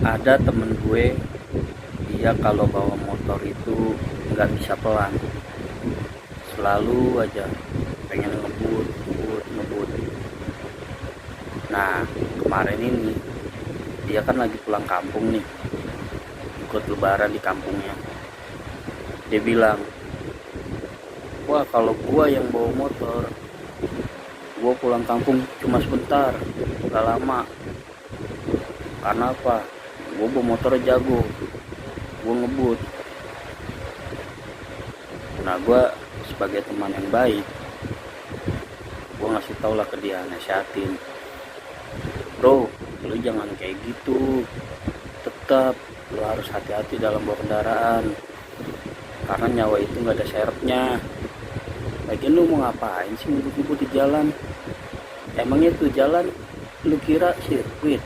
Ada temen gue, dia kalau bawa motor itu nggak bisa pelan, selalu aja pengen ngebut ngebut ngebut. Nah, kemarin ini dia kan lagi pulang kampung nih, ikut lebaran di kampungnya. Dia bilang, wah kalau gua yang bawa motor, gua pulang kampung cuma sebentar, gak lama. Karena apa? Gua bawa motor jago, gua ngebut. Nah, gua sebagai teman yang baik, gua ngasih tau lah ke dia, nasihatin, bro, lu jangan kayak gitu, tetap lu harus hati-hati dalam bawa kendaraan, karena nyawa itu nggak ada serepnya. Lagian lu mau ngapain sih ngebut-ngebut di jalan? Emangnya tuh jalan lu kira sirkuit?